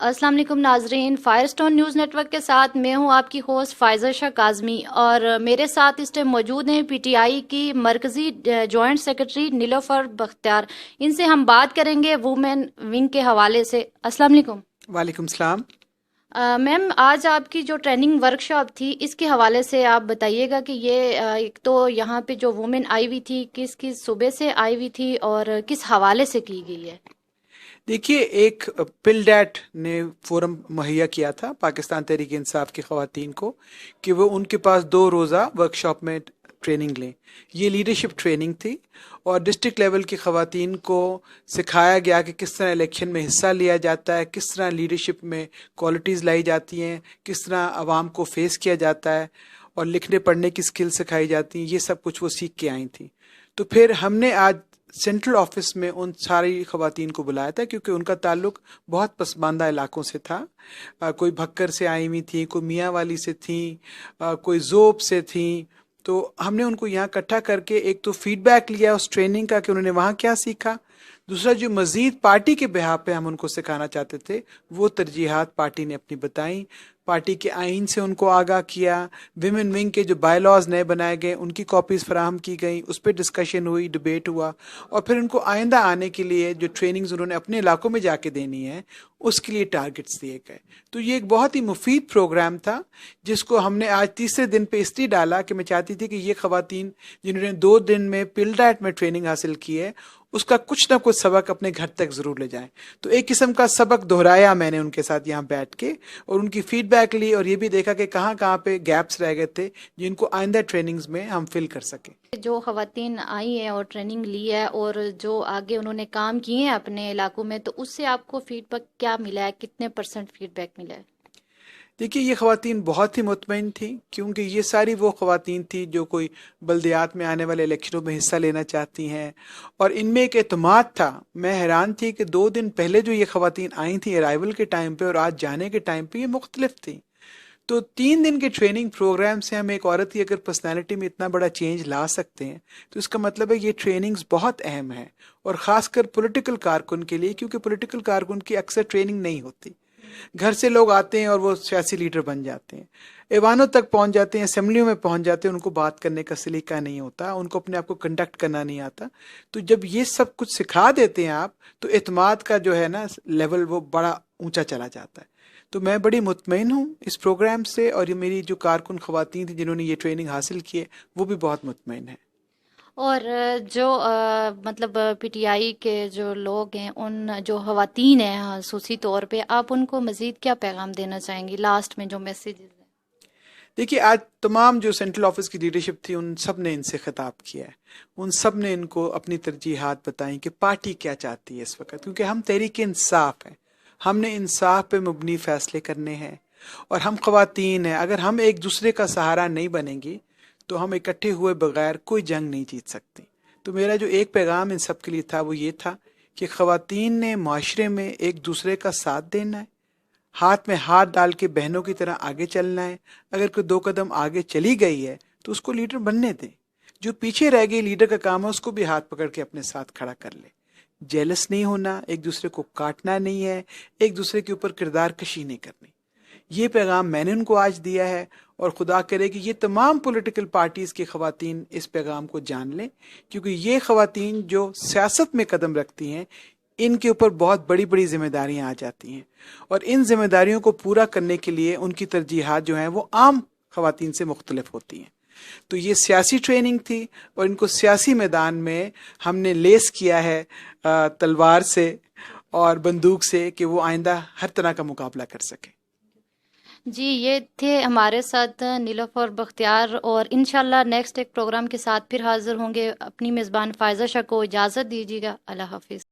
السلام علیکم ناظرین، fire stone news network کے ساتھ میں ہوں آپ کی ہوسٹ فائزہ شاہ کاظمی، اور میرے ساتھ اس ٹائم موجود ہیں پی ٹی آئی کی مرکزی جوائنٹ سیکرٹری نیلوفر بختیار۔ ان سے ہم بات کریں گے وومن ونگ کے حوالے سے۔ السلام علیکم۔ وعلیکم السلام۔ میم، آج آپ کی جو ٹریننگ ورکشاپ تھی اس کے حوالے سے آپ بتائیے گا کہ یہ ایک تو یہاں پہ جو وومن آئی ہوئی تھی کس کس صوبے سے آئی ہوئی تھی اور کس حوالے سے کی گئی ہے؟ دیکھیے، ایک پل ڈیٹ نے فورم مہیا کیا تھا پاکستان تحریک انصاف کی خواتین کو کہ وہ ان کے پاس 2 روزہ ورکشاپ میں ٹریننگ لیں۔ یہ لیڈرشپ ٹریننگ تھی اور ڈسٹرکٹ لیول کی خواتین کو سکھایا گیا کہ کس طرح الیکشن میں حصہ لیا جاتا ہے، کس طرح لیڈرشپ میں کوالٹیز لائی جاتی ہیں، کس طرح عوام کو فیس کیا جاتا ہے اور لکھنے پڑھنے کی سکل سکھائی جاتی ہیں۔ یہ سب کچھ وہ سیکھ کے آئی تھیں۔ تو پھر ہم نے آج سینٹرل آفس میں ان ساری خواتین کو بلایا تھا کیونکہ ان کا تعلق بہت پسماندہ علاقوں سے تھا۔ کوئی بھکر سے آئی ہوئی تھیں، کوئی میاں والی سے تھیں، کوئی زوب سے تھیں۔ تو ہم نے ان کو یہاں اکٹھا کر کے ایک تو فیڈ بیک لیا اس ٹریننگ کا کہ انہوں نے وہاں کیا سیکھا، دوسرا جو مزید پارٹی کے بہاف پہ ہم ان کو سکھانا چاہتے تھے وہ ترجیحات پارٹی نے اپنی بتائیں، پارٹی کے آئین سے ان کو آگاہ کیا، ویمن ونگ کے جو بائی لاز نئے بنائے گئے ان کی کاپیز فراہم کی گئیں، اس پہ ڈسکشن ہوئی، ڈبیٹ ہوا، اور پھر ان کو آئندہ آنے کے لیے جو ٹریننگز انہوں نے اپنے علاقوں میں جا کے دینی ہے اس کے لیے ٹارگٹس دیے گئے۔ تو یہ ایک بہت ہی مفید پروگرام تھا جس کو ہم نے آج تیسرے دن پہ اس لیے ڈالا کہ میں چاہتی تھی کہ یہ خواتین جنہوں نے 2 دن میں پل ڈیٹ میں ٹریننگ حاصل کی ہے اس کا کچھ نہ کچھ سبق اپنے گھر تک ضرور لے جائیں۔ تو ایک قسم کا سبق دہرایا میں نے ان کے ساتھ یہاں بیٹھ کے، اور ان کی فیڈ بیک لی اور یہ بھی دیکھا کہ کہاں کہاں پہ گیپس رہ گئے تھے جن کو آئندہ ٹریننگز میں ہم فل کر سکیں۔ جو خواتین آئی ہیں اور ٹریننگ لی ہے اور جو آگے انہوں نے کام کیے ہیں اپنے علاقوں میں، تو اس سے آپ کو فیڈ بیک کیا ملا ہے؟ کتنے % فیڈ بیک ملا ہے؟ دیکھیے، یہ خواتین بہت ہی مطمئن تھیں کیونکہ یہ ساری وہ خواتین تھیں جو کوئی بلدیات میں آنے والے الیکشنوں میں حصہ لینا چاہتی ہیں، اور ان میں ایک اعتماد تھا۔ میں حیران تھی کہ 2 دن پہلے جو یہ خواتین آئی تھیں ارائیول کے ٹائم پہ اور آج جانے کے ٹائم پہ یہ مختلف تھیں۔ تو 3 دن کے ٹریننگ پروگرام سے ہم ایک عورت کی اگر پرسنالٹی میں اتنا بڑا چینج لا سکتے ہیں تو اس کا مطلب ہے یہ ٹریننگز بہت اہم ہیں، اور خاص کر پولیٹیکل کارکن کے لیے، کیونکہ پولیٹیکل کارکن کی اکثر ٹریننگ نہیں ہوتی۔ گھر سے لوگ آتے ہیں اور وہ سیاسی لیڈر بن جاتے ہیں، ایوانوں تک پہنچ جاتے ہیں، اسمبلیوں میں پہنچ جاتے ہیں، ان کو بات کرنے کا سلیقہ نہیں ہوتا، ان کو اپنے آپ کو کنڈکٹ کرنا نہیں آتا۔ تو جب یہ سب کچھ سکھا دیتے ہیں آپ تو اعتماد کا جو ہے نا لیول وہ بڑا اونچا چلا جاتا ہے۔ تو میں بڑی مطمئن ہوں اس پروگرام سے، اور یہ میری جو کارکن خواتین تھیں جنہوں نے یہ ٹریننگ حاصل کی ہے وہ بھی بہت مطمئن ہیں۔ اور جو مطلب پی ٹی آئی کے جو لوگ ہیں، ان جو خواتین ہیں خصوصی طور پہ، آپ ان کو مزید کیا پیغام دینا چاہیں گی لاسٹ میں جو میسیجز ہیں؟ دیکھیے، آج تمام جو سینٹرل آفس کی لیڈرشپ تھی ان سب نے ان سے خطاب کیا ہے، ان سب نے ان کو اپنی ترجیحات بتائیں کہ پارٹی کیا چاہتی ہے اس وقت، کیونکہ ہم تحریک انصاف ہیں، ہم نے انصاف پہ مبنی فیصلے کرنے ہیں، اور ہم خواتین ہیں۔ اگر ہم ایک دوسرے کا سہارا نہیں بنیں گی تو ہم اکٹھے ہوئے بغیر کوئی جنگ نہیں جیت سکتے۔ تو میرا جو ایک پیغام ان سب کے لیے تھا وہ یہ تھا کہ خواتین نے معاشرے میں ایک دوسرے کا ساتھ دینا ہے، ہاتھ میں ہاتھ ڈال کے بہنوں کی طرح آگے چلنا ہے۔ اگر کوئی 2 قدم آگے چلی گئی ہے تو اس کو لیڈر بننے دیں، جو پیچھے رہ گئی لیڈر کا کام ہے اس کو بھی ہاتھ پکڑ کے اپنے ساتھ کھڑا کر لے۔ جیلس نہیں ہونا، ایک دوسرے کو کاٹنا نہیں ہے، ایک دوسرے کے اوپر کردار کشی نہیں کرنی۔ یہ پیغام میں نے ان کو آج دیا ہے، اور خدا کرے کہ یہ تمام پولیٹیکل پارٹیز کی خواتین اس پیغام کو جان لیں، کیونکہ یہ خواتین جو سیاست میں قدم رکھتی ہیں ان کے اوپر بہت بڑی بڑی ذمہ داریاں آ جاتی ہیں، اور ان ذمہ داریوں کو پورا کرنے کے لیے ان کی ترجیحات جو ہیں وہ عام خواتین سے مختلف ہوتی ہیں۔ تو یہ سیاسی ٹریننگ تھی، اور ان کو سیاسی میدان میں ہم نے لیس کیا ہے تلوار سے اور بندوق سے کہ وہ آئندہ ہر طرح کا مقابلہ کر سکیں۔ جی، یہ تھے ہمارے ساتھ نیلوفر بختیار، اور انشاءاللہ نیکسٹ ایک پروگرام کے ساتھ پھر حاضر ہوں گے۔ اپنی میزبان فائزہ شاہ کو اجازت دیجیے گا۔ اللہ حافظ۔